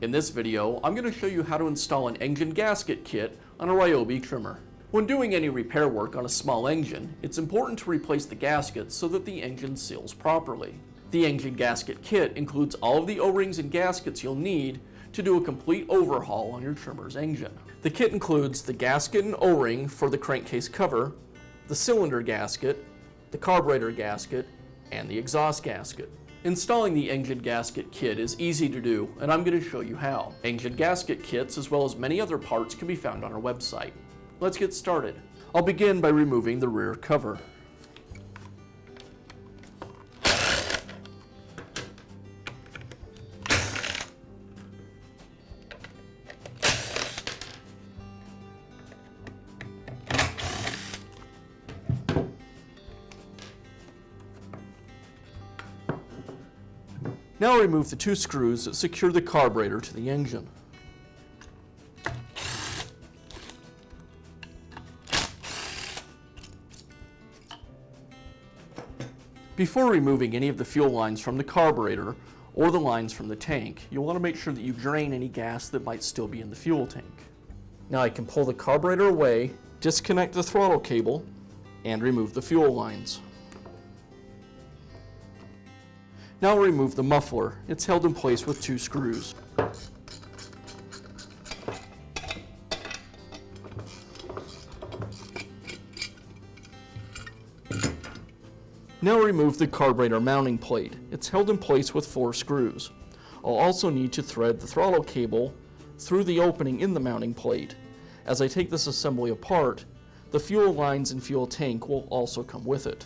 In this video, I'm going to show you how to install an engine gasket kit on a Ryobi trimmer. When doing any repair work on a small engine, it's important to replace the gaskets so that the engine seals properly. The engine gasket kit includes all of the O-rings and gaskets you'll need to do a complete overhaul on your trimmer's engine. The kit includes the gasket and O-ring for the crankcase cover, the cylinder gasket, the carburetor gasket, and the exhaust gasket. Installing the engine gasket kit is easy to do, and I'm going to show you how. Engine gasket kits, as well as many other parts, can be found on our website. Let's get started. I'll begin by removing the rear cover. Now remove the two screws that secure the carburetor to the engine. Before removing any of the fuel lines from the carburetor or the lines from the tank, you'll want to make sure that you drain any gas that might still be in the fuel tank. Now I can pull the carburetor away, disconnect the throttle cable, and remove the fuel lines. Now remove the muffler. It's held in place with two screws. Now remove the carburetor mounting plate. It's held in place with 4 screws. I'll also need to thread the throttle cable through the opening in the mounting plate. As I take this assembly apart, the fuel lines and fuel tank will also come with it.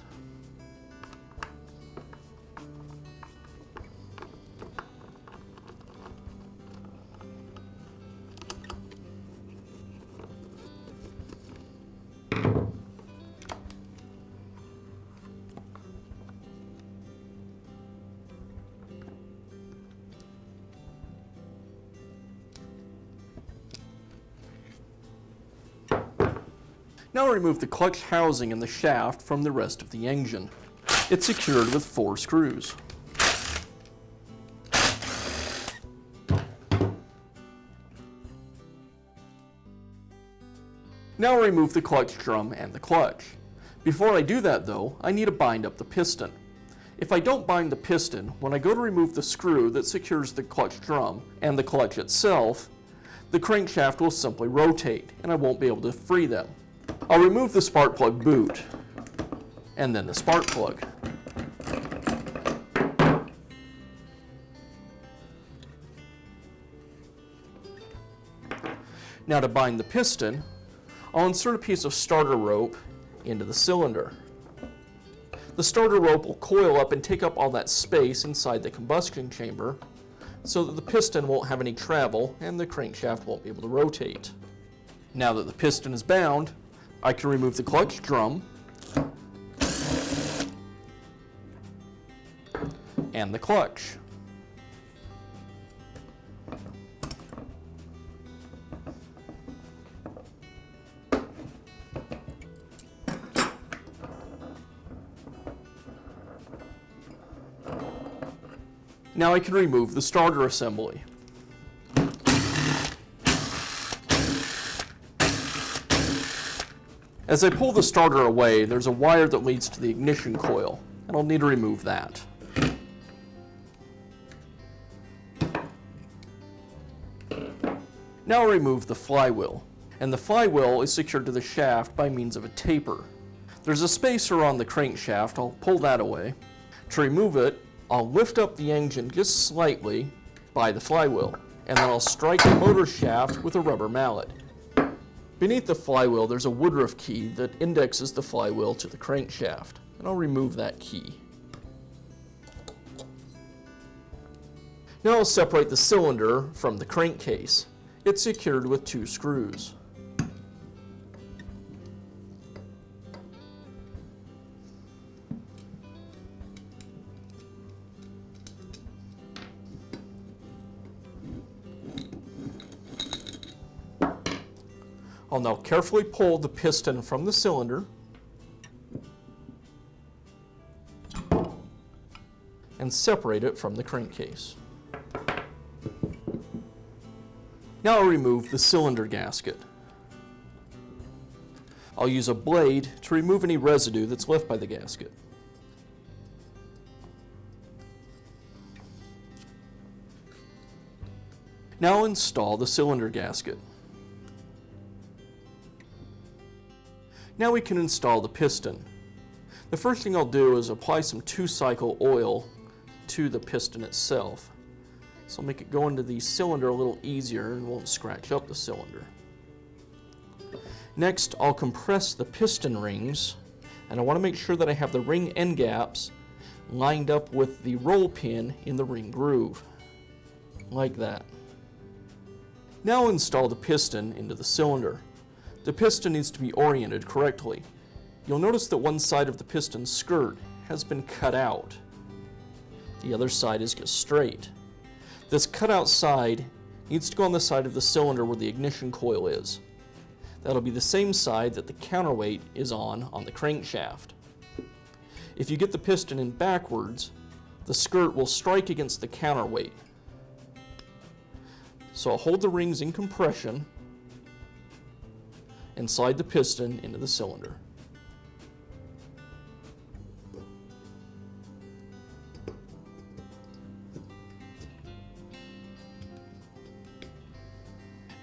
Now remove the clutch housing and the shaft from the rest of the engine. It's secured with 4 screws. Now remove the clutch drum and the clutch. Before I do that though, I need to bind up the piston. If I don't bind the piston, when I go to remove the screw that secures the clutch drum and the clutch itself, the crankshaft will simply rotate and I won't be able to free them. I'll remove the spark plug boot and then the spark plug. Now to bind the piston, I'll insert a piece of starter rope into the cylinder. The starter rope will coil up and take up all that space inside the combustion chamber so that the piston won't have any travel and the crankshaft won't be able to rotate. Now that the piston is bound, I can remove the clutch drum and the clutch. Now I can remove the starter assembly. As I pull the starter away, there's a wire that leads to the ignition coil, and I'll need to remove that. Now I'll remove the flywheel, and the flywheel is secured to the shaft by means of a taper. There's a spacer on the crankshaft. I'll pull that away. To remove it, I'll lift up the engine just slightly by the flywheel, and then I'll strike the motor shaft with a rubber mallet. Beneath the flywheel, there's a woodruff key that indexes the flywheel to the crankshaft, and I'll remove that key. Now I'll separate the cylinder from the crankcase. It's secured with 2 screws. I'll now carefully pull the piston from the cylinder and separate it from the crankcase. Now I'll remove the cylinder gasket. I'll use a blade to remove any residue that's left by the gasket. Now I'll install the cylinder gasket. Now we can install the piston. The first thing I'll do is apply some 2-cycle oil to the piston itself. So I'll make it go into the cylinder a little easier and won't scratch up the cylinder. Next, I'll compress the piston rings, and I want to make sure that I have the ring end gaps lined up with the roll pin in the ring groove, like that. Now I'll install the piston into the cylinder. The piston needs to be oriented correctly. You'll notice that one side of the piston skirt has been cut out. The other side is just straight. This cut out side needs to go on the side of the cylinder where the ignition coil is. That'll be the same side that the counterweight is on the crankshaft. If you get the piston in backwards, the skirt will strike against the counterweight. So I'll hold the rings in compression and slide the piston into the cylinder.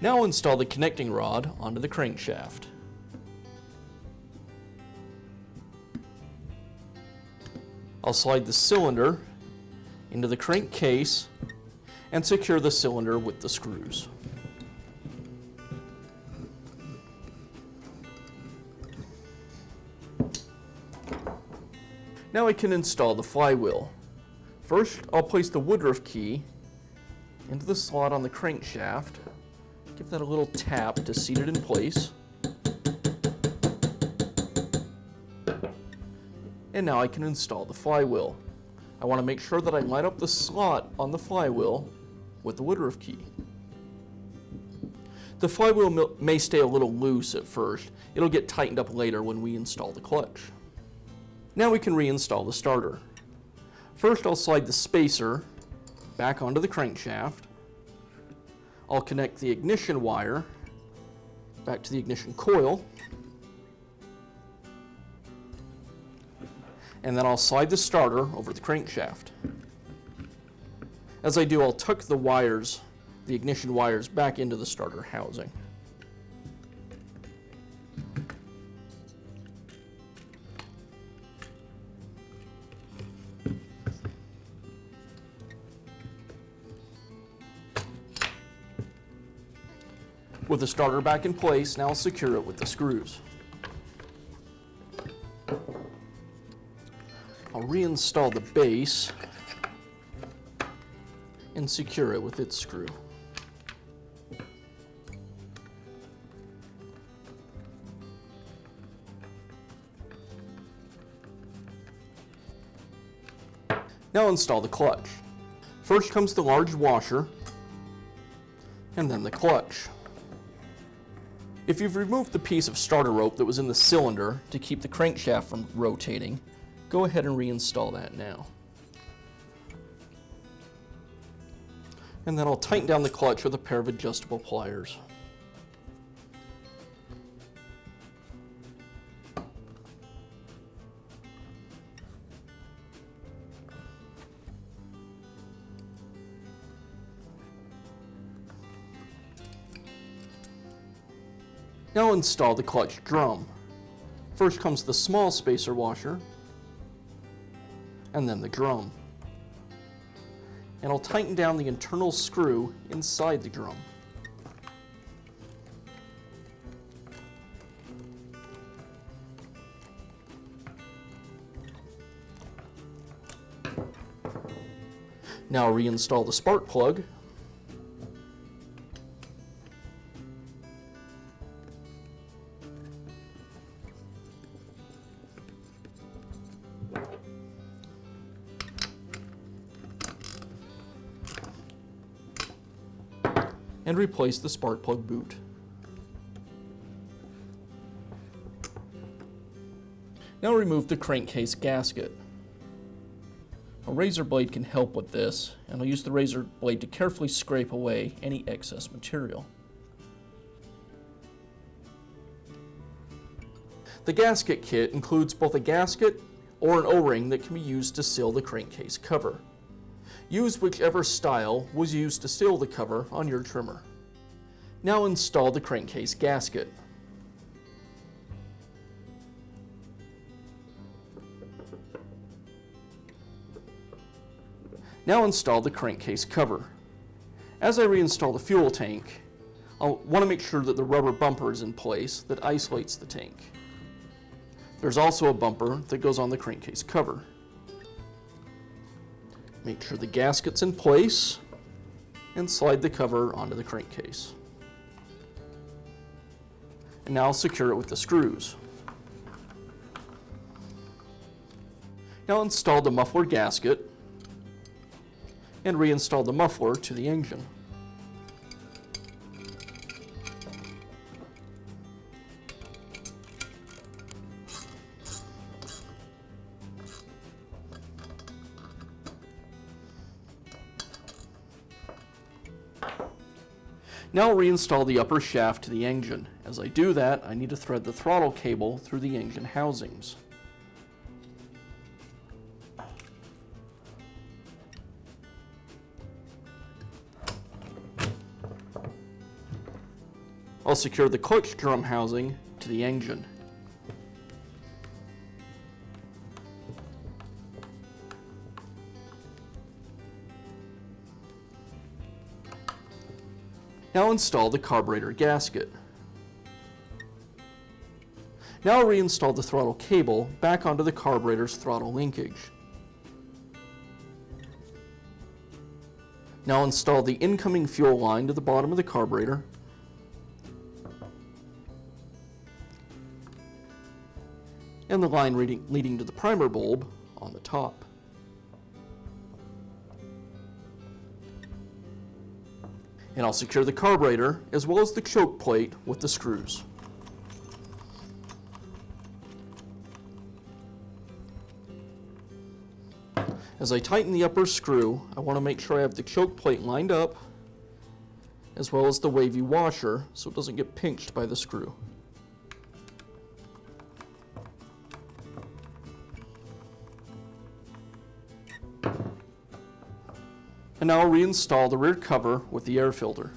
Now I'll install the connecting rod onto the crankshaft. I'll slide the cylinder into the crankcase and secure the cylinder with the screws. Now I can install the flywheel. First, I'll place the woodruff key into the slot on the crankshaft. Give that a little tap to seat it in place. And now I can install the flywheel. I want to make sure that I line up the slot on the flywheel with the woodruff key. The flywheel may stay a little loose at first. It'll get tightened up later when we install the clutch. Now we can reinstall the starter. First, I'll slide the spacer back onto the crankshaft. I'll connect the ignition wire back to the ignition coil, and then I'll slide the starter over the crankshaft. As I do, I'll tuck the wires, the ignition wires, back into the starter housing. With the starter back in place, now I'll secure it with the screws. I'll reinstall the base and secure it with its screw. Now install the clutch. First comes the large washer, and then the clutch. If you've removed the piece of starter rope that was in the cylinder to keep the crankshaft from rotating, go ahead and reinstall that now. And then I'll tighten down the clutch with a pair of adjustable pliers. Now install the clutch drum. First comes the small spacer washer, and then the drum. And I'll tighten down the internal screw inside the drum. Now reinstall the spark plug. And replace the spark plug boot. Now remove the crankcase gasket. A razor blade can help with this, and I'll use the razor blade to carefully scrape away any excess material. The gasket kit includes both a gasket or an O-ring that can be used to seal the crankcase cover. Use whichever style was used to seal the cover on your trimmer. Now install the crankcase gasket. Now install the crankcase cover. As I reinstall the fuel tank, I'll want to make sure that the rubber bumper is in place that isolates the tank. There's also a bumper that goes on the crankcase cover. Make sure the gasket's in place and slide the cover onto the crankcase. And now I'll secure it with the screws. Now install the muffler gasket and reinstall the muffler to the engine. Now I'll reinstall the upper shaft to the engine. As I do that, I need to thread the throttle cable through the engine housings. I'll secure the clutch drum housing to the engine. Now install the carburetor gasket. Now I'll reinstall the throttle cable back onto the carburetor's throttle linkage. Now install the incoming fuel line to the bottom of the carburetor. And the line leading to the primer bulb on the top. And I'll secure the carburetor as well as the choke plate with the screws. As I tighten the upper screw, I want to make sure I have the choke plate lined up as well as the wavy washer so it doesn't get pinched by the screw. And now I'll reinstall the rear cover with the air filter.